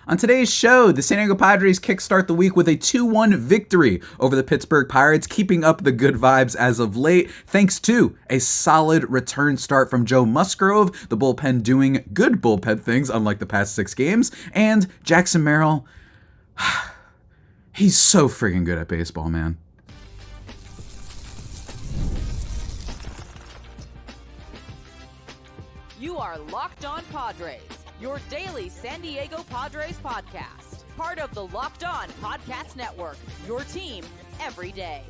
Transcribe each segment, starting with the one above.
On today's show, the San Diego Padres kickstart the week with a 2-1 victory over the Pittsburgh Pirates, keeping up the good vibes as of late, thanks to a solid return start from Joe Musgrove, the bullpen doing good bullpen things unlike the past 6 games, and Jackson Merrill. He's so friggin' good at baseball, man. You are Locked On Padres, your daily San Diego Padres podcast. Part of the Locked On Podcast Network, your team every day.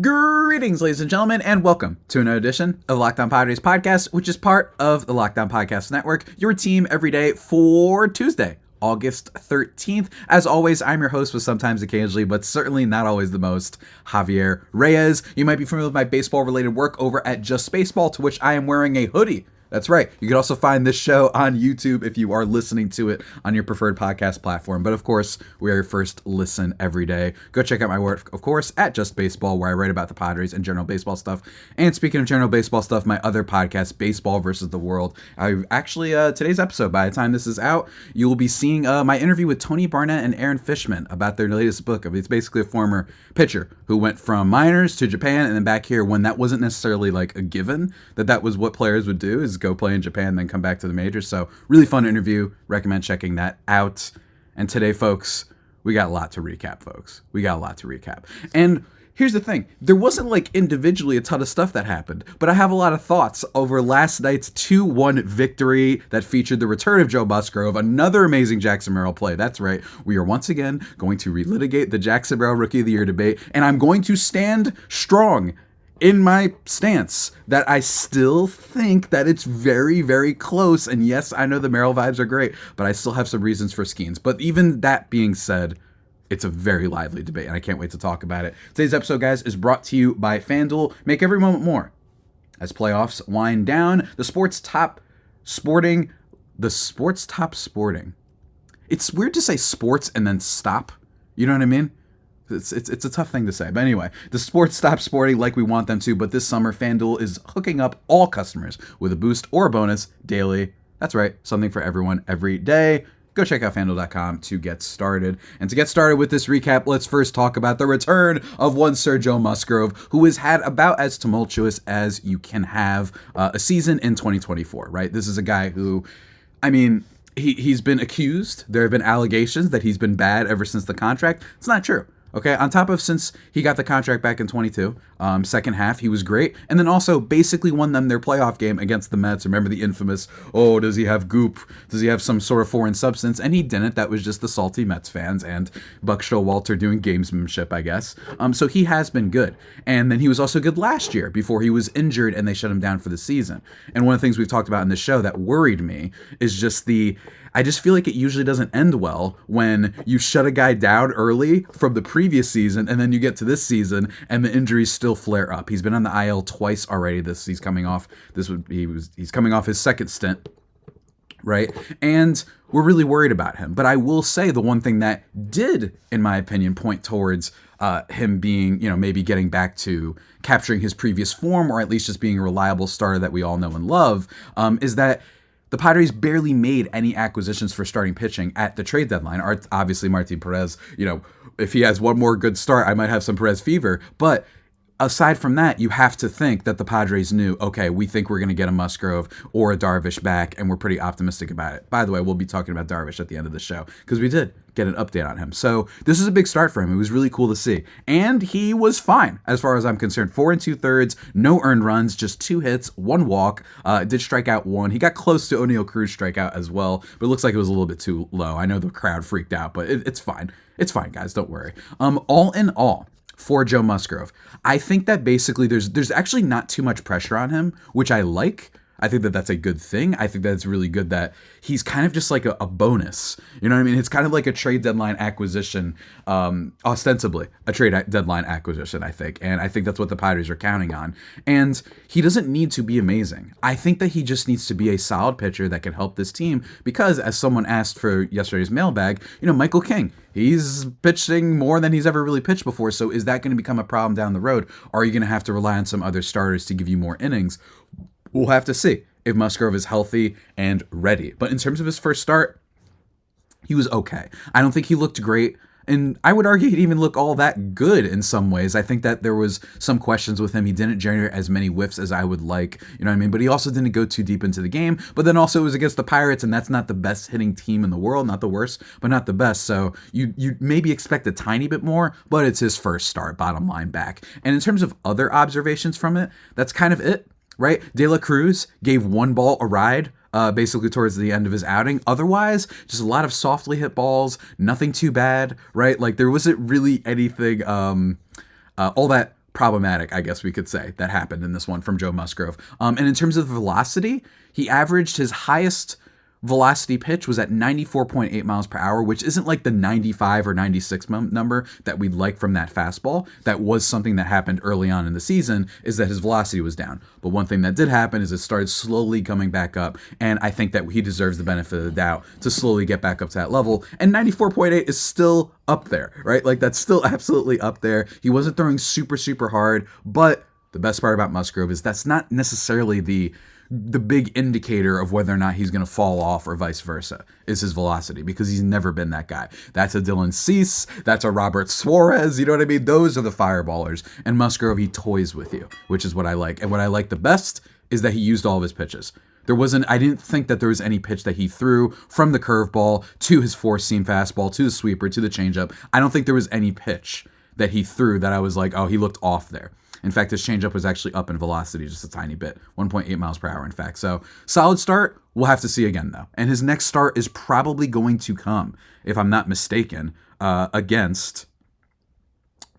Greetings, ladies and gentlemen, and welcome to another edition of Locked On Padres podcast, which is part of the Locked On Podcast Network, your team every day for Tuesday, August 13th. As always, I'm your host with sometimes occasionally, but certainly not always the most, Javier Reyes. You might be familiar with my baseball-related work over at Just Baseball, to which I am wearing a hoodie. That's right. You can also find this show on YouTube if you are listening to it on your preferred podcast platform. But of course, we are your first listen every day. Go check out my work, of course, at Just Baseball, where I write about the Padres and general baseball stuff. And speaking of general baseball stuff, my other podcast, Baseball versus the World. Today's episode, by the time this is out, you will be seeing my interview with Tony Barnett and Aaron Fishman about their latest book. It's basically a former pitcher who went from minors to Japan and then back here when that wasn't necessarily like a given that was what players would do, is go play in Japan, then come back to the majors. So really fun interview. Recommend checking that out. And today, folks, we got a lot to recap. And here's the thing. There wasn't like individually a ton of stuff that happened, but I have a lot of thoughts over last night's 2-1 victory that featured the return of Joe Musgrove, another amazing Jackson Merrill play. That's right. We are once again going to relitigate the Jackson Merrill Rookie of the Year debate, and I'm going to stand strong in my stance that I still think that it's very, very close. And yes, I know the Merrill vibes are great, but I still have some reasons for Skeens. But even that being said, it's a very lively debate, and I can't wait to talk about it. Today's episode, guys, is brought to you by FanDuel. Make every moment more. As playoffs wind down, the sports top sporting. It's weird to say sports and then stop. You know what I mean? It's a tough thing to say. But anyway, the sports stop sporting like we want them to, but this summer, FanDuel is hooking up all customers with a boost or a bonus daily. That's right, something for everyone every day. Go check out FanDuel.com to get started. And to get started with this recap, let's first talk about the return of one Sir Joe Musgrove, who has had about as tumultuous as you can have a season in 2024, right? This is a guy who, he's been accused. There have been allegations that he's been bad ever since the contract. It's not true. Okay, on top of since he got the contract back in 22, second half, he was great. And then also basically won them their playoff game against the Mets. Remember the infamous, does he have goop? Does he have some sort of foreign substance? And he didn't. That was just the salty Mets fans and Buck Showalter doing gamesmanship, I guess. So he has been good. And then he was also good last year before he was injured and they shut him down for the season. And one of the things we've talked about in this show that worried me is just I just feel like it usually doesn't end well when you shut a guy down early from the previous season and then you get to this season and the injuries still flare up. He's been on the IL twice already. He's coming off his second stint, right? And we're really worried about him. But I will say the one thing that did, in my opinion, point towards him being, maybe getting back to capturing his previous form, or at least just being a reliable starter that we all know and love, is that the Padres barely made any acquisitions for starting pitching at the trade deadline. Obviously, Martin Perez, if he has one more good start, I might have some Perez fever. But aside from that, you have to think that the Padres knew, okay, we think we're going to get a Musgrove or a Darvish back, and we're pretty optimistic about it. By the way, we'll be talking about Darvish at the end of the show, because we did get an update on him. So this is a big start for him. It was really cool to see. And he was fine, as far as I'm concerned. 4 2/3, no earned runs, just 2 hits, 1 walk, did strike out 1. He got close to O'Neill Cruz strikeout as well, but it looks like it was a little bit too low. I know the crowd freaked out, but it's fine. It's fine, guys. Don't worry. All in all, for Joe Musgrove, I think that basically there's actually not too much pressure on him, which I like. I think that that's a good thing. I think that it's really good that he's kind of just like a bonus. You know what I mean? It's kind of like a trade deadline acquisition, ostensibly a trade deadline acquisition, I think. And I think that's what the Padres are counting on. And he doesn't need to be amazing. I think that he just needs to be a solid pitcher that can help this team because, as someone asked for yesterday's mailbag, Michael King, he's pitching more than he's ever really pitched before. So is that going to become a problem down the road? Are you going to have to rely on some other starters to give you more innings? We'll have to see if Musgrove is healthy and ready. But in terms of his first start, he he was okay. I don't think he looked great. And I would argue he'd even look all that good in some ways. I think that there was some questions with him. He didn't generate as many whiffs as I would like, you know what I mean? But he also didn't go too deep into the game. But then also it was against the Pirates, and that's not the best hitting team in the world. Not the worst, but not the best. So you maybe expect a tiny bit more, but it's his first start, bottom line back. And in terms of other observations from it, that's kind of it, right? De La Cruz gave one ball a ride, basically towards the end of his outing. Otherwise, just a lot of softly hit balls, nothing too bad, right? Like there wasn't really anything all that problematic, I guess we could say, that happened in this one from Joe Musgrove. And in terms of velocity, he averaged his highest velocity pitch was at 94.8 miles per hour, which isn't like the 95 or 96 number that we'd like from that fastball. That was something that happened early on in the season, is that his velocity was down. But one thing that did happen is it started slowly coming back up, and I think that he deserves the benefit of the doubt to slowly get back up to that level. And 94.8 is still up there, right? Like that's still absolutely up there. He wasn't throwing super, super hard, but the best part about Musgrove is that's not necessarily the big indicator of whether or not he's going to fall off or vice versa, is his velocity, because he's never been that guy. That's a Dylan Cease, that's a Robert Suarez, you know what I mean? Those are the fireballers. And Musgrove, he toys with you, which is what I like. And what I like the best is that he used all of his pitches. I didn't think that there was any pitch that he threw from the curveball to his four-seam fastball to the sweeper to the changeup. I don't think there was any pitch that he threw that I was like, oh, he looked off there. In fact, his changeup was actually up in velocity just a tiny bit, 1.8 miles per hour, in fact. So solid start. We'll have to see again, though. And his next start is probably going to come, if I'm not mistaken, against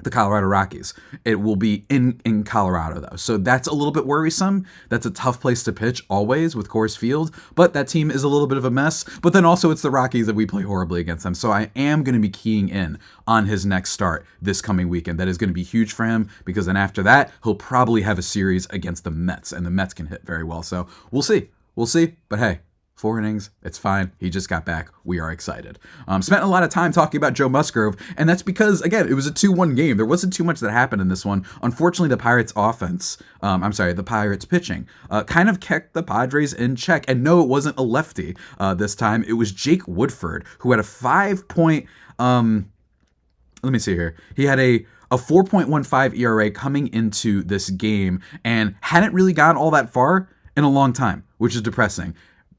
the Colorado Rockies. It will be in Colorado, though. So that's a little bit worrisome. That's a tough place to pitch always with Coors Field, but that team is a little bit of a mess. But then also it's the Rockies that we play horribly against them. So I am going to be keying in on his next start this coming weekend. That is going to be huge for him, because then after that, he'll probably have a series against the Mets, and the Mets can hit very well. So we'll see. We'll see. But hey, 4 innings, it's fine. He just got back. We are excited. Spent a lot of time talking about Joe Musgrove, and that's because, again, it was a 2-1 game. There wasn't too much that happened in this one. Unfortunately, the Pirates the Pirates pitching kind of kept the Padres in check. And no, it wasn't a lefty this time. It was Jake Woodford, who had a 5-point, let me see here. He had a 4.15 ERA coming into this game and hadn't really gone all that far in a long time, which is depressing.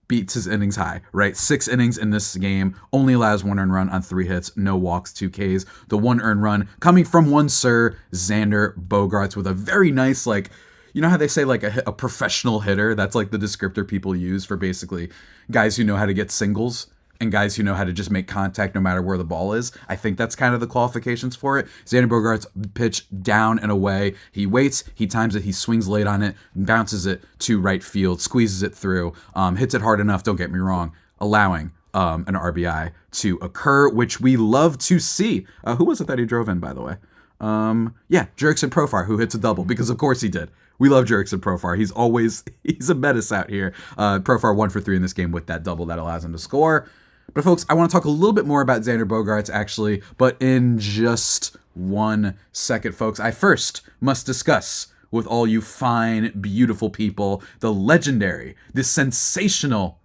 Beats his innings high, right? 6 innings in this game, only allows 1 earned run on 3 hits, no walks, 2 Ks. The 1 earned run coming from one Sir Xander Bogaerts with a very nice, like, you know how they say like a professional hitter? That's like the descriptor people use for basically guys who know how to get singles and guys who know how to just make contact no matter where the ball is. I think that's kind of the qualifications for it. Xander Bogaerts pitch down and away. He waits, he times it, he swings late on it, bounces it to right field, squeezes it through, hits it hard enough, don't get me wrong, allowing an RBI to occur, which we love to see. Who was it that he drove in, by the way? Jurickson Profar, who hits a double, because of course he did. We love Jurickson Profar. He's a menace out here. Profar 1 for 3 in this game with that double that allows him to score. But folks, I want to talk a little bit more about Xander Bogaerts actually, but in just 1 second, folks. I first must discuss with all you fine, beautiful people, the legendary, the sensational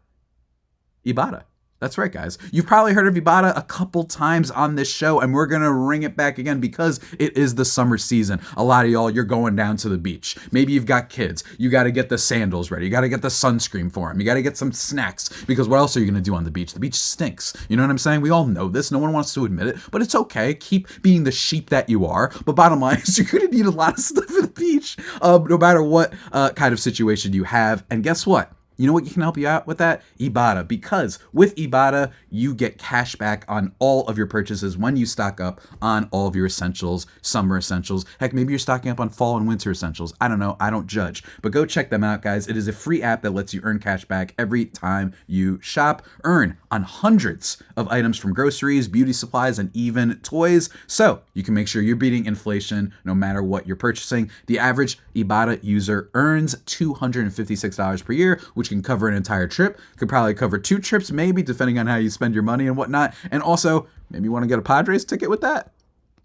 Ibarra. That's right, guys. You've probably heard of Ibarra a couple times on this show, and we're going to ring it back again because it is the summer season. A lot of y'all, you're going down to the beach. Maybe you've got kids. You got to get the sandals ready. You got to get the sunscreen for them. You got to get some snacks, because what else are you going to do on the beach? The beach stinks. You know what I'm saying? We all know this. No one wants to admit it, but it's okay. Keep being the sheep that you are. But bottom line is you're going to need a lot of stuff at the beach, no matter what kind of situation you have. And guess what? You know what can help you out with that? Ibarra. Because with Ibarra, you get cash back on all of your purchases when you stock up on all of your essentials, summer essentials. Heck, maybe you're stocking up on fall and winter essentials. I don't know. I don't judge. But go check them out, guys. It is a free app that lets you earn cash back every time you shop. Earn on hundreds of items from groceries, beauty supplies, and even toys. So you can make sure you're beating inflation no matter what you're purchasing. The average Ibarra user earns $256 per year, which can cover an entire trip. Could probably cover 2 trips, maybe, depending on how you spend your money and whatnot. And also, maybe you want to get a Padres ticket with that.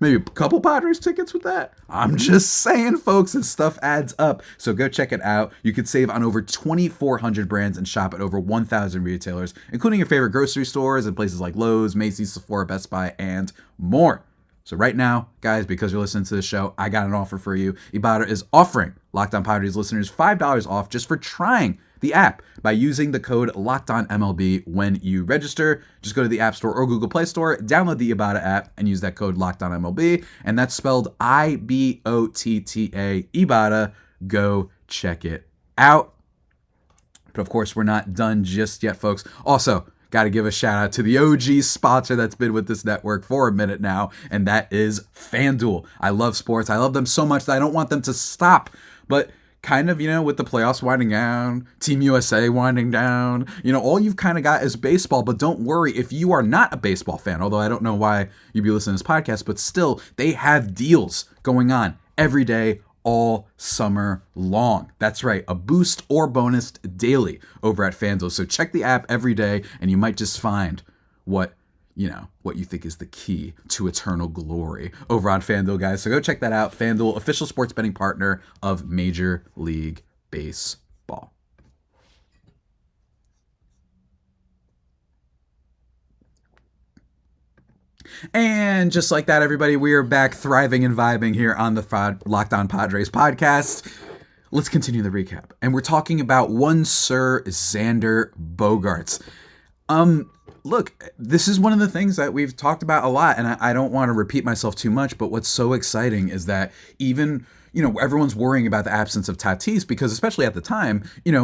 Maybe a couple Padres tickets with that. I'm just saying, folks, this stuff adds up. So go check it out. You could save on over 2,400 brands and shop at over 1,000 retailers, including your favorite grocery stores and places like Lowe's, Macy's, Sephora, Best Buy, and more. So right now, guys, because you're listening to the show, I got an offer for you. Ibarra is offering Locked On Padres listeners $5 off just for trying the app by using the code LOCKEDONMLB when you register. Just go to the App Store or Google Play Store, download the Ibarra app, and use that code LOCKEDONMLB, and that's spelled IBOTTA, Ibarra. Go check it out. But of course, we're not done just yet, folks. Also, got to give a shout out to the OG sponsor that's been with this network for a minute now, and that is FanDuel. I love sports. I love them so much that I don't want them to stop. But kind of, with the playoffs winding down, Team USA winding down, all you've kind of got is baseball. But don't worry if you are not a baseball fan, although I don't know why you'd be listening to this podcast, but still, they have deals going on every day, all summer long. That's right, a boost or bonus daily over at FanDuel. So check the app every day, and you might just find what you think is the key to eternal glory over on FanDuel, guys. So go check that out. FanDuel, official sports betting partner of Major League Baseball. And just like that, everybody, we are back thriving and vibing here on the Locked On Padres podcast. Let's continue the recap. And we're talking about one Sir Xander Bogaerts. Look, this is one of the things that we've talked about a lot, and I don't want to repeat myself too much, but what's so exciting is that even, everyone's worrying about the absence of Tatis because especially at the time,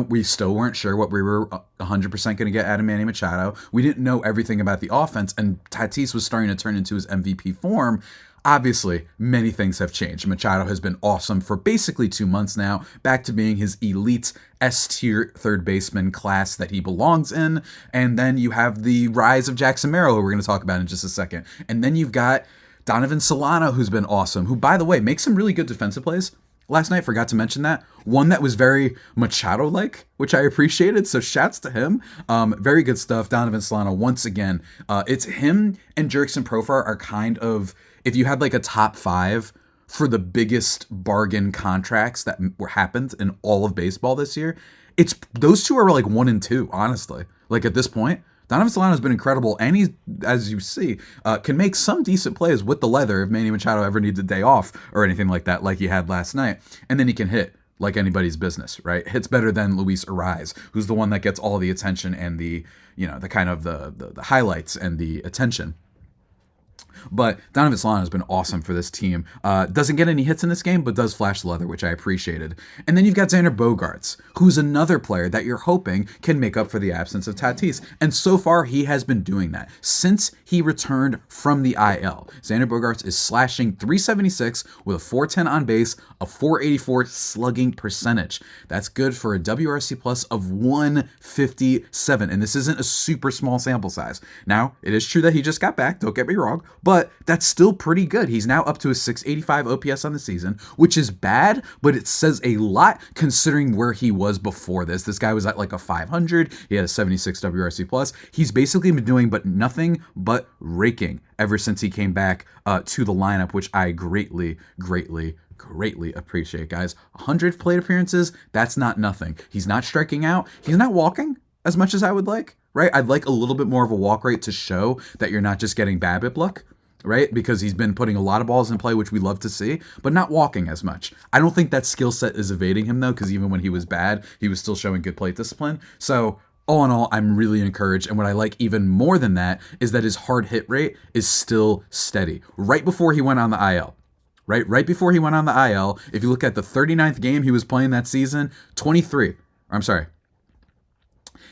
we still weren't sure what we were 100% going to get out of Manny Machado. We didn't know everything about the offense, and Tatis was starting to turn into his MVP form. Obviously, many things have changed. Machado has been awesome for basically 2 months now, back to being his elite S-tier third baseman class that he belongs in. And then you have the rise of Jackson Merrill, who we're going to talk about in just a second. And then you've got Donovan Solano, who's been awesome, who, by the way, makes some really good defensive plays. Last night, forgot to mention that. One that was very Machado-like, which I appreciated, so shouts to him. Very good stuff. Donovan Solano, once again. It's him and Jurickson Profar are kind of, if you had like a top 5 for the biggest bargain contracts that happened in all of baseball this year, it's those two are like 1 and 2, honestly. Like at this point, Donovan Solano has been incredible, and he's, as you see, can make some decent plays with the leather if Manny Machado ever needs a day off or anything like that, like he had last night. And then he can hit like anybody's business, right? Hits better than Luis Ariz, who's the one that gets all the attention and the kind of the highlights and the attention. But Donovan Solano has been awesome for this team. Doesn't get any hits in this game, but does flash the leather, which I appreciated. And then you've got Xander Bogaerts, who's another player that you're hoping can make up for the absence of Tatis. And so far, he has been doing that. Since he returned from the IL, Xander Bogaerts is slashing .376 with a .410 on base, a .484 slugging percentage. That's good for a WRC plus of 157. And this isn't a super small sample size. Now, it is true that he just got back, don't get me wrong, but that's still pretty good. He's now up to a 685 OPS on the season, which is bad, but it says a lot considering where he was before this. This guy was at like a 500. He had a 76 WRC plus. He's basically been doing nothing but raking ever since he came back to the lineup, which I greatly appreciate, guys. 100 plate appearances, that's not nothing. He's not striking out. He's not walking as much as I would like, right? I'd like a little bit more of a walk rate to show that you're not just getting BABIP luck, right? Because he's been putting a lot of balls in play, which we love to see, but not walking as much. I don't think that skill set is evading him, though, because even when he was bad, he was still showing good plate discipline. So all in all, I'm really encouraged. And what I like even more than that is that his hard hit rate is still steady. Right before he went on the IL, right before he went on the IL, if you look at the 39th game he was playing that season,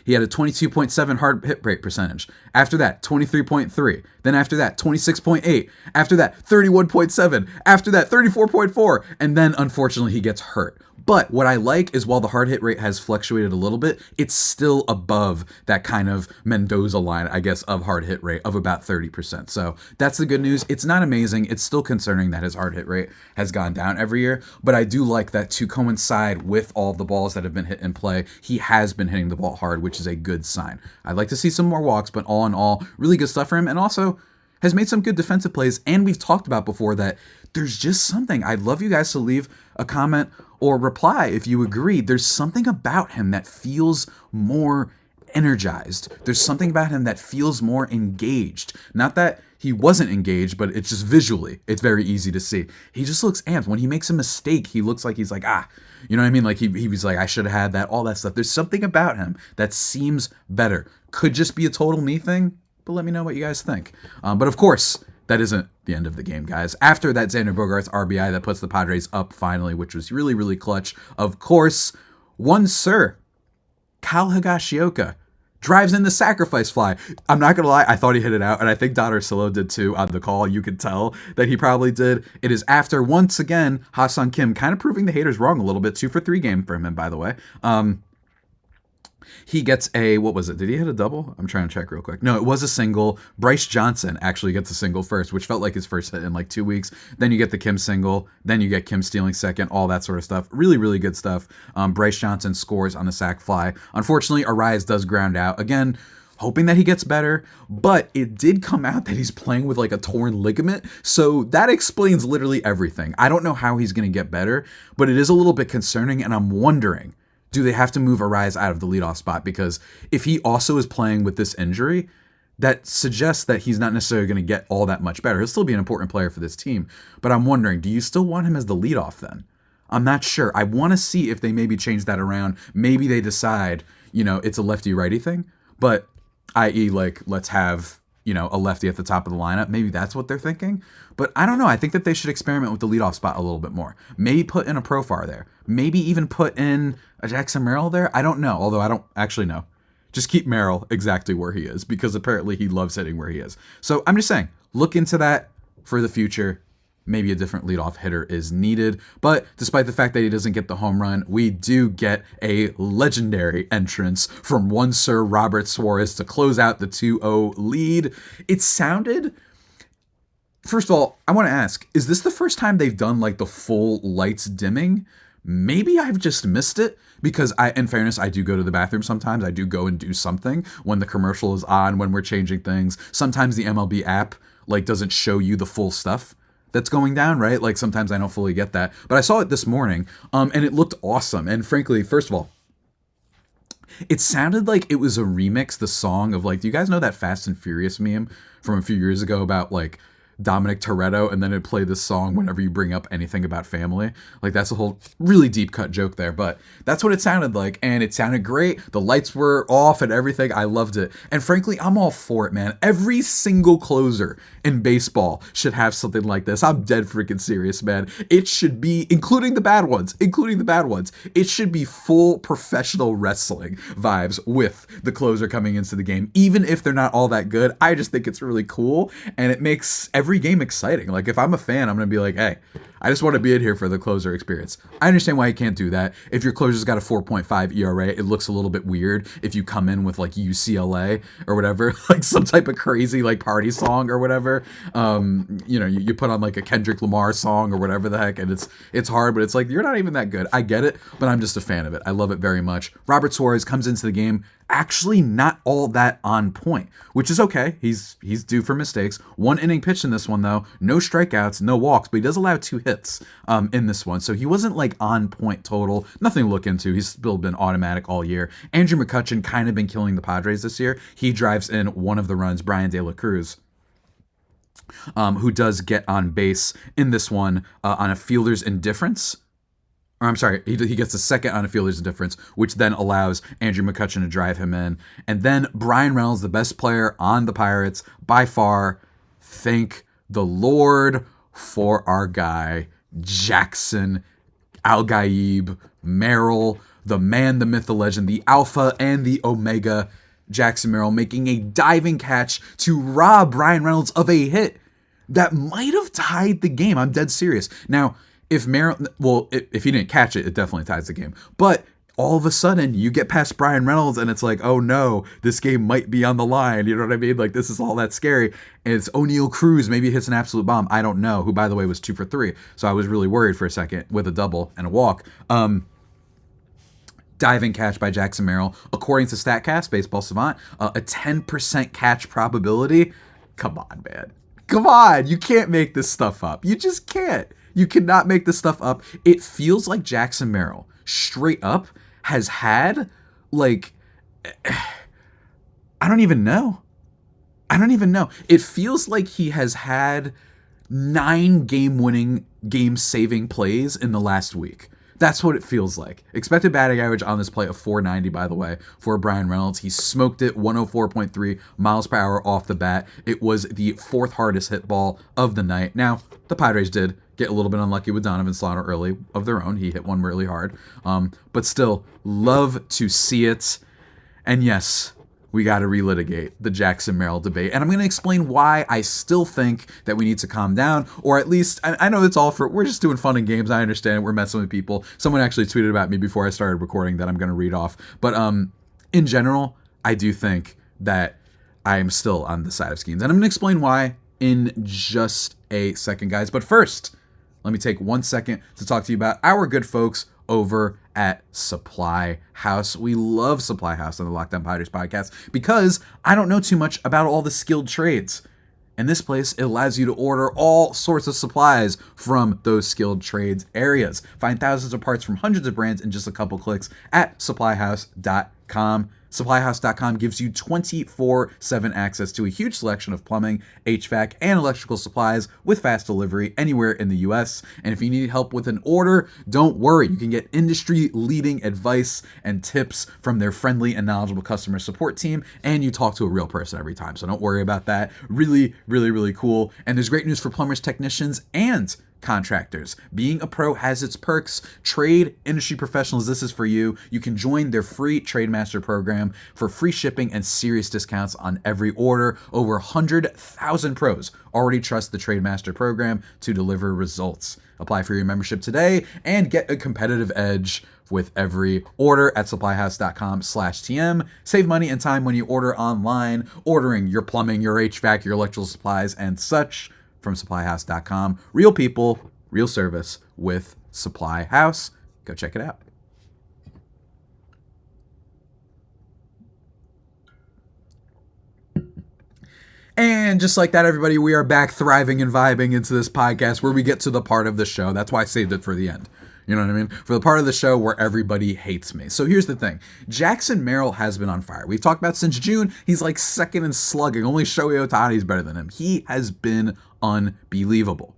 he had a 22.7 hard hit rate percentage. After that, 23.3. Then after that, 26.8. After that, 31.7. After that, 34.4. And then, unfortunately, he gets hurt. But what I like is while the hard hit rate has fluctuated a little bit, it's still above that kind of Mendoza line, I guess, of hard hit rate of about 30%. So that's the good news. It's not amazing. It's still concerning that his hard hit rate has gone down every year. But I do like that to coincide with all the balls that have been hit in play, he has been hitting the ball hard, which is a good sign. I'd like to see some more walks, but all in all, really good stuff for him. And also, has made some good defensive plays, and we've talked about before that there's just something. I'd love you guys to leave a comment or reply if you agree. There's something about him that feels more energized. There's something about him that feels more engaged. Not that he wasn't engaged, but it's just visually, it's very easy to see. He just looks amped. When he makes a mistake, he looks like he's like, you know what I mean? Like he was like, I should have had that, all that stuff. There's something about him that seems better. Could just be a total me thing, but let me know what you guys think. But of course, that isn't the end of the game, guys. After that Xander Bogaerts RBI that puts the Padres up finally, which was really, really clutch, of course, one Sir Kyle Higashioka drives in the sacrifice fly. I'm not going to lie, I thought he hit it out, and I think Donner Silo did too on the call. You could tell that he probably did. It is after, once again, Ha-Seong Kim kind of proving the haters wrong a little bit. 2 for 3 game for him, by the way. He gets a, what was it? Did he hit a double? I'm trying to check real quick. No, it was a single. Bryce Johnson actually gets a single first, which felt like his first hit in like 2 weeks. Then you get the Kim single. Then you get Kim stealing second, all that sort of stuff. Really, really good stuff. Bryce Johnson scores on the sac fly. Unfortunately, Arias does ground out. Again, hoping that he gets better, but it did come out that he's playing with like a torn ligament, so that explains literally everything. I don't know how he's going to get better, but it is a little bit concerning, and I'm wondering, do they have to move Arias out of the leadoff spot? Because if he also is playing with this injury, that suggests that he's not necessarily going to get all that much better. He'll still be an important player for this team, but I'm wondering, do you still want him as the leadoff then? I'm not sure. I want to see if they maybe change that around. Maybe they decide, it's a lefty-righty thing, but i.e. like, let's have, a lefty at the top of the lineup. Maybe that's what they're thinking. But I don't know. I think that they should experiment with the leadoff spot a little bit more. Maybe put in a Profar there. Maybe even put in a Jackson Merrill there. I don't know, although I don't actually know. Just keep Merrill exactly where he is, because apparently he loves hitting where he is. So I'm just saying, look into that for the future. Maybe a different leadoff hitter is needed. But despite the fact that he doesn't get the home run, we do get a legendary entrance from one Sir Robert Suarez to close out the 2-0 lead. It sounded... First of all, I want to ask, is this the first time they've done like the full lights dimming? Maybe I've just missed it, because in fairness, I do go to the bathroom sometimes. I do go and do something when the commercial is on, when we're changing things. Sometimes the MLB app like doesn't show you the full stuff that's going down, right? Like sometimes I don't fully get that, but I saw it this morning, and it looked awesome. And frankly, first of all, it sounded like it was a remix, the song of like, do you guys know that Fast and Furious meme from a few years ago about like Dominic Toretto, and then it play this song whenever you bring up anything about family? Like, that's a whole really deep cut joke there, but that's what it sounded like, and it sounded great. The lights were off and everything. I loved it, and frankly, I'm all for it, man. Every single closer in baseball should have something like this. I'm dead freaking serious, man. It should be, including the bad ones, it should be full professional wrestling vibes with the closer coming into the game, even if they're not all that good. I just think it's really cool, and it makes every game exciting. Like, if I'm a fan, I'm gonna be like, hey, I just want to be in here for the closer experience. I understand why you can't do that. If your closer's got a 4.5 ERA, it looks a little bit weird if you come in with like UCLA or whatever, like some type of crazy like party song or whatever. You put on like a Kendrick Lamar song or whatever the heck, and it's hard, but it's like, you're not even that good. I get it, but I'm just a fan of it. I love it very much. Robert Suarez comes into the game actually not all that on point, which is okay. He's due for mistakes. 1 inning pitch in this one, though. No strikeouts, no walks, but he does allow 2 hits in this one. So he wasn't like on point total. Nothing to look into. He's still been automatic all year. Andrew McCutchen kind of been killing the Padres this year. He drives in one of the runs, Brian De La Cruz, who does get on base in this one on a fielder's indifference. Or I'm sorry, he gets a second on a fielder's indifference, which then allows Andrew McCutchen to drive him in. And then Brian Reynolds, the best player on the Pirates by far. Thank the Lord for our guy, Jackson Al-Gaib Merrill, the man, the myth, the legend, the alpha and the omega, Jackson Merrill, making a diving catch to rob Brian Reynolds of a hit that might have tied the game. I'm dead serious. Now, if Merrill, if he didn't catch it, it definitely ties the game. But all of a sudden, you get past Brian Reynolds, and it's like, oh no, this game might be on the line. You know what I mean? Like, this is all that scary. And it's O'Neal Cruz, maybe hits an absolute bomb. I don't know. Who, by the way, was 2 for 3. So I was really worried for a second with a double and a walk. Diving catch by Jackson Merrill. According to StatCast, Baseball Savant, a 10% catch probability. Come on, man. Come on, you can't make this stuff up. You just can't. You cannot make this stuff up. It feels like Jackson Merrill, straight up, has had, like, I don't even know. It feels like he has had 9 game-winning, game-saving plays in the last week. That's what it feels like. Expected batting average on this play of 490, by the way, for Brian Reynolds. He smoked it 104.3 miles per hour off the bat. It was the 4th hardest hit ball of the night. Now, the Padres did get a little bit unlucky with Donovan Slaughter early of their own. He hit one really hard. But still, love to see it. And yes, we got to relitigate the Jackson Merrill debate. And I'm going to explain why I still think that we need to calm down, or at least, I know it's all we're just doing fun and games. I understand we're messing with people. Someone actually tweeted about me before I started recording that I'm going to read off. But in general, I do think that I am still on the side of Skeens. And I'm going to explain why in just a second, guys. But first, let me take 1 second to talk to you about our good folks over at Supply House. We love Supply House on the Locked On Padres podcast because I don't know too much about all the skilled trades. And this place, it allows you to order all sorts of supplies from those skilled trades areas. Find thousands of parts from hundreds of brands in just a couple clicks at supplyhouse.com. Supplyhouse.com gives you 24/7 access to a huge selection of plumbing, HVAC, and electrical supplies with fast delivery anywhere in the US. And if you need help with an order, don't worry. You can get industry-leading advice and tips from their friendly and knowledgeable customer support team, and you talk to a real person every time. So don't worry about that. Really, really, really cool. And there's great news for plumbers, technicians, and contractors. Being a pro has its perks. Trade industry professionals, this is for you. You can join their free Trade Master program for free shipping and serious discounts on every order. Over 100,000 pros already trust the Trade Master program to deliver results. Apply for your membership today and get a competitive edge with every order at supplyhouse.com/TM. Save money and time when you order online, ordering your plumbing, your HVAC, your electrical supplies, and such from supplyhouse.com. Real people, real service with Supply House. Go check it out. And just like that, everybody, we are back thriving and vibing into this podcast where we get to the part of the show. That's why I saved it for the end. You know what I mean? For the part of the show where everybody hates me. So here's the thing. Jackson Merrill has been on fire. We've talked about since June. He's like second in slugging. Only Shohei Ohtani is better than him. He has been unbelievable.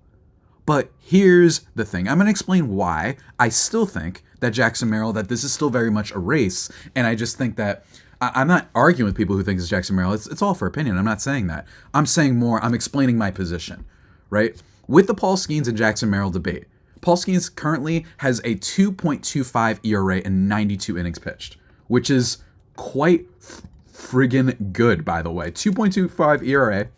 But here's the thing. I'm going to explain why I still think that Jackson Merrill, that this is still very much a race. And I just think that I'm not arguing with people who think it's Jackson Merrill. It's all for opinion. I'm not saying that. I'm saying more. I'm explaining my position, right? With the Paul Skeens and Jackson Merrill debate, Paul Skeens currently has a 2.25 ERA in 92 innings pitched, which is quite friggin' good, by the way. 2.25 ERA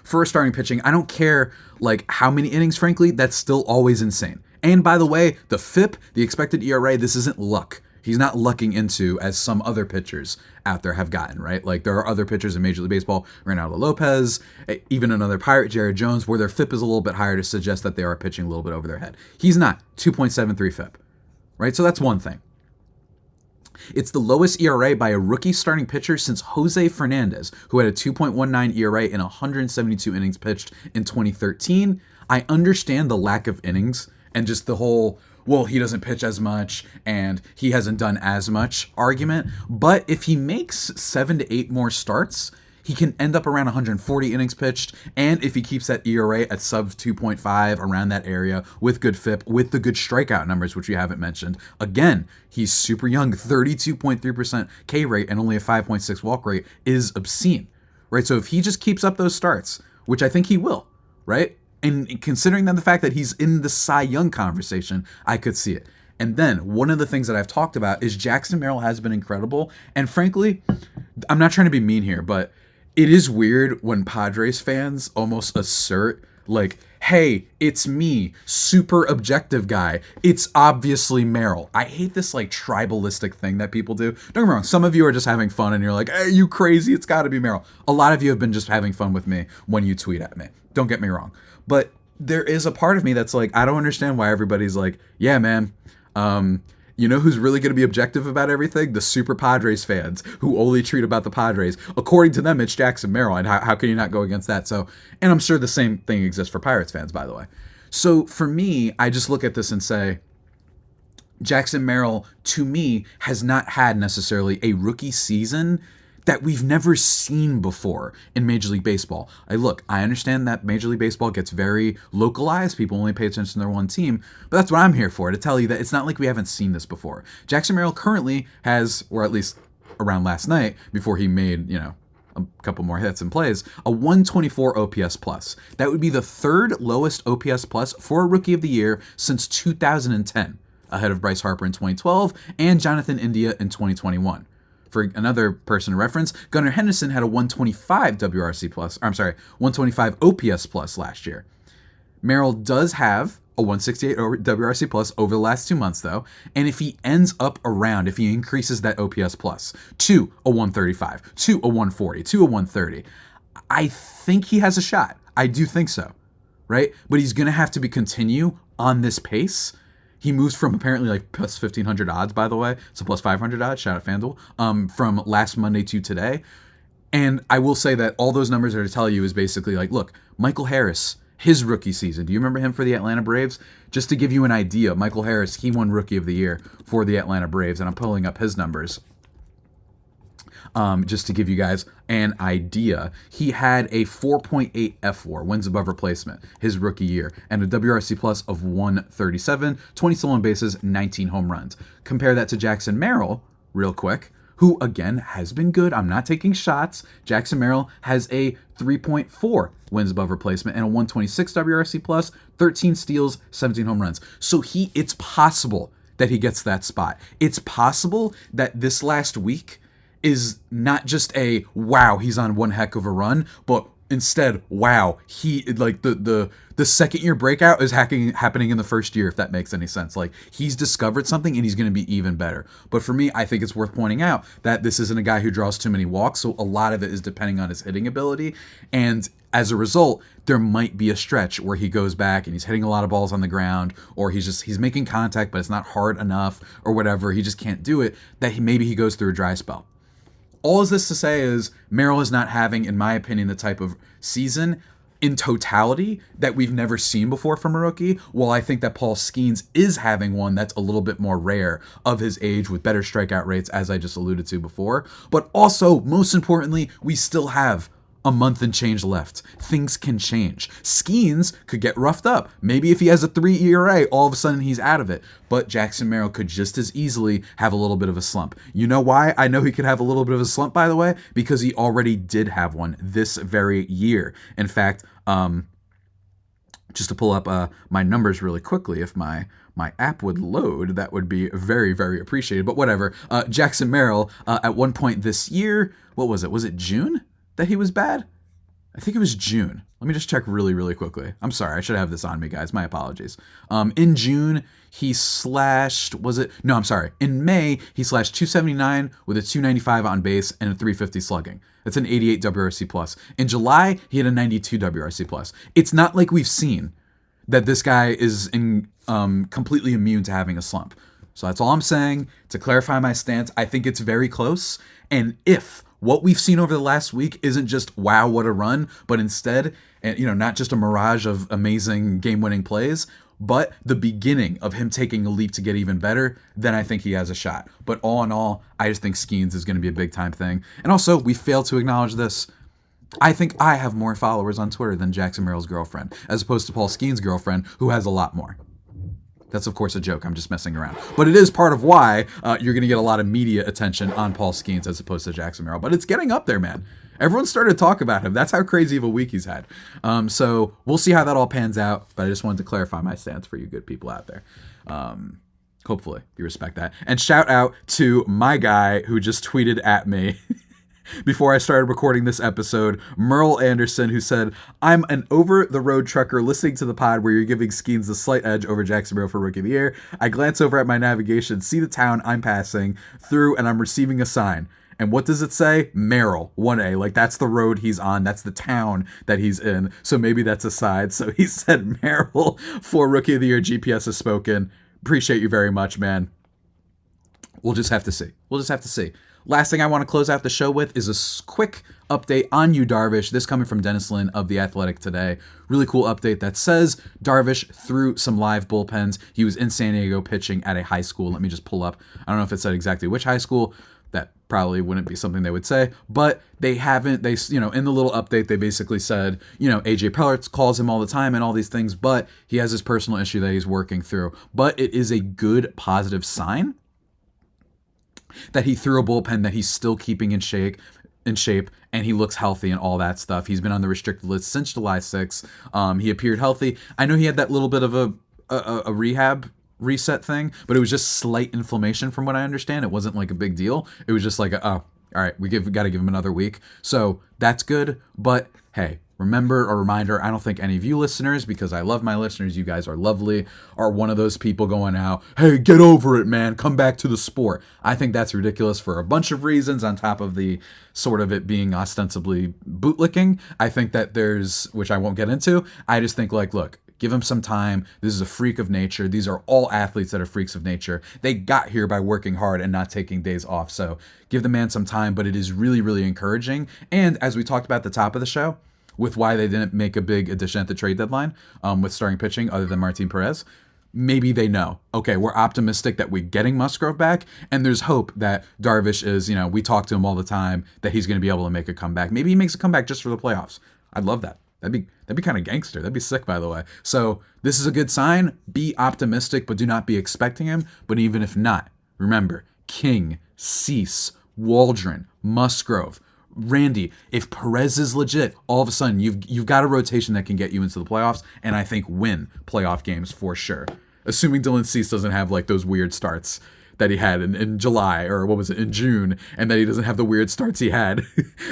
for starting pitching. I don't care like how many innings, frankly, that's still always insane. And by the way, the FIP, the expected ERA, this isn't luck. He's not lucking into as some other pitchers out there have gotten, right? Like there are other pitchers in Major League Baseball, Reynaldo Lopez, even another Pirate, Jared Jones, where their FIP is a little bit higher to suggest that they are pitching a little bit over their head. He's not. 2.73 FIP, right? So that's one thing. It's the lowest ERA by a rookie starting pitcher since Jose Fernandez, who had a 2.19 ERA in 172 innings pitched in 2013. I understand the lack of innings and just the whole, well, he doesn't pitch as much and he hasn't done as much argument. But if he makes 7 to 8 more starts, he can end up around 140 innings pitched. And if he keeps that ERA at sub 2.5 around that area with good FIP, with the good strikeout numbers, which we haven't mentioned, again, he's super young. 32.3% K rate and only a 5.6 walk rate is obscene, right? So if he just keeps up those starts, which I think he will, right? And considering that the fact that he's in the Cy Young conversation, I could see it. And then one of the things that I've talked about is Jackson Merrill has been incredible. And frankly, I'm not trying to be mean here, but it is weird when Padres fans almost assert like, hey, it's me, super objective guy. It's obviously Merrill. I hate this like tribalistic thing that people do. Don't get me wrong. Some of you are just having fun and you're like, hey, you crazy. It's got to be Merrill. A lot of you have been just having fun with me when you tweet at me. Don't get me wrong. But there is a part of me that's like, I don't understand why everybody's like, yeah, man, You know who's really going to be objective about everything? The super Padres fans who only treat about the Padres. According to them, it's Jackson Merrill, and how can you not go against that? So, and I'm sure the same thing exists for Pirates fans, by the way. So for me, I just look at this and say, Jackson Merrill, to me, has not had necessarily a rookie season that we've never seen before in Major League Baseball. I understand that Major League Baseball gets very localized. People only pay attention to their one team, but that's what I'm here for, to tell you that it's not like we haven't seen this before. Jackson Merrill currently has, or at least around last night, before he made, a couple more hits and plays, a 124 OPS plus. That would be the third lowest OPS plus for a Rookie of the Year since 2010, ahead of Bryce Harper in 2012 and Jonathan India in 2021. For another person to reference, Gunnar Henderson had a 125 WRC plus, 125 OPS plus last year. Merrill does have a 168 WRC plus over the last 2 months, though, and if he ends up around, if he increases that OPS plus to a 135, to a 140, to a 130, I think he has a shot. I do think so, right? But he's going to have to continue on this pace. He moves from apparently like plus 1,500 odds, by the way, so plus 500 odds, shout out FanDuel, from last Monday to today. And I will say that all those numbers are to tell you is basically like, look, Michael Harris, his rookie season. Do you remember him for the Atlanta Braves? Just to give you an idea, Michael Harris, he won Rookie of the Year for the Atlanta Braves, and I'm pulling up his numbers. Just to give you guys an idea, he had a 4.8 F4, wins above replacement, his rookie year, and a WRC plus of 137, 20 stolen bases, 19 home runs. Compare that to Jackson Merrill, real quick, who, again, has been good. I'm not taking shots. Jackson Merrill has a 3.4 wins above replacement and a 126 WRC plus, 13 steals, 17 home runs. So it's possible that he gets that spot. It's possible that this last week is not just a wow, he's on one heck of a run, but instead, wow, he like the second year breakout is happening in the first year, if that makes any sense. Like, he's discovered something and he's going to be even better. But for me, I think it's worth pointing out that this isn't a guy who draws too many walks, so a lot of it is depending on his hitting ability. And as a result, there might be a stretch where he goes back and he's hitting a lot of balls on the ground, or he's making contact, but it's not hard enough, or whatever. He just can't do it. Maybe he goes through a dry spell. All is this to say is Merrill is not having, in my opinion, the type of season in totality that we've never seen before from a rookie, while I think that Paul Skeens is having one that's a little bit more rare of his age with better strikeout rates, as I just alluded to before. But also, most importantly, we still have a month and change left. Things can change. Skeens could get roughed up. Maybe if he has a 3 ERA, all of a sudden he's out of it. But Jackson Merrill could just as easily have a little bit of a slump. You know why I know he could have a little bit of a slump, by the way? Because he already did have one this very year. In fact, just to pull up my numbers really quickly, if my app would load, that would be very, very appreciated. But whatever. Jackson Merrill, at one point this year, what was it? Was it June that he was bad? I think it was June. Let me just check really, really quickly. I'm sorry. I should have this on me, guys. My apologies. In June, he slashed, in May, he slashed 279 with a 295 on base and a 350 slugging. That's an 88 WRC plus. In July, he had a 92 WRC plus. It's not like we've seen that this guy is completely immune to having a slump. So that's all I'm saying. To clarify my stance, I think it's very close. And if what we've seen over the last week isn't just wow, what a run, but instead, not just a mirage of amazing game-winning plays, but the beginning of him taking a leap to get even better, then I think he has a shot. But all in all, I just think Skeens is going to be a big-time thing. And also, we fail to acknowledge this. I think I have more followers on Twitter than Jackson Merrill's girlfriend, as opposed to Paul Skeens' girlfriend, who has a lot more. That's, of course, a joke. I'm just messing around. But it is part of why you're going to get a lot of media attention on Paul Skeens as opposed to Jackson Merrill. But it's getting up there, man. Everyone started to talk about him. That's how crazy of a week he's had. So we'll see how that all pans out. But I just wanted to clarify my stance for you good people out there. Hopefully you respect that. And shout out to my guy who just tweeted at me before I started recording this episode, Merrill Anderson, who said, "I'm an over-the-road trucker listening to the pod where you're giving Skeens the slight edge over Jackson Merrill for Rookie of the Year. I glance over at my navigation, see the town I'm passing through, and I'm receiving a sign. And what does it say? Merrill, 1A. Like, that's the road he's on. That's the town that he's in. So maybe that's a side." So he said, "Merrill for Rookie of the Year, GPS has spoken. Appreciate you very much, man." We'll just have to see. We'll just have to see. Last thing I want to close out the show with is a quick update on you, Darvish. This coming from Dennis Lin of The Athletic today. Really cool update that says Darvish threw some live bullpens. He was in San Diego pitching at a high school. Let me just pull up. I don't know if it said exactly which high school. That probably wouldn't be something they would say, but they haven't, in the little update, they basically said, AJ Pellerts calls him all the time and all these things, but he has his personal issue that he's working through. But it is a good positive sign that he threw a bullpen that he's still keeping in shape, and he looks healthy and all that stuff. He's been on the restricted list since July 6th. He appeared healthy. I know he had that little bit of a rehab reset thing, but it was just slight inflammation from what I understand. It wasn't like a big deal. It was just like, all right, we got to give him another week. So that's good. But hey, remember, a reminder, I don't think any of you listeners, because I love my listeners, you guys are lovely, are one of those people going out, hey, get over it, man, come back to the sport. I think that's ridiculous for a bunch of reasons, on top of the sort of it being ostensibly bootlicking. I think that there's, which I won't get into, I just think like, look, give him some time. This is a freak of nature. These are all athletes that are freaks of nature. They got here by working hard and not taking days off. So give the man some time, but it is really, really encouraging. And as we talked about at the top of the show, with why they didn't make a big addition at the trade deadline with starting pitching other than Martin Perez, maybe they know, okay, we're optimistic that we're getting Musgrove back, and there's hope that Darvish is, we talk to him all the time, that he's going to be able to make a comeback. Maybe he makes a comeback just for the playoffs. I'd love that. That'd be kind of gangster. That'd be sick, by the way. So this is a good sign. Be optimistic, but do not be expecting him. But even if not, remember, King, Cease, Waldron, Musgrove, Randy, if Perez is legit, all of a sudden you've got a rotation that can get you into the playoffs, and I think win playoff games for sure. Assuming Dylan Cease doesn't have like those weird starts that he had in July, or what was it, in June, and that he doesn't have the weird starts he had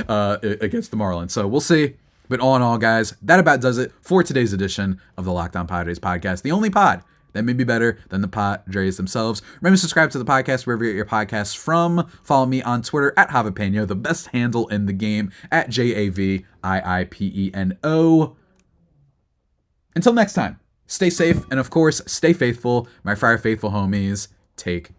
against the Marlins. So we'll see. But all in all, guys, that about does it for today's edition of the Locked On Padres podcast, the only pod that may be better than the Padres themselves. Remember to subscribe to the podcast wherever you get your podcasts from. Follow me on Twitter at Javipeno, the best handle in the game, at JAVIIPENO. Until next time, stay safe, and of course, stay faithful. My Fire Faithful homies, take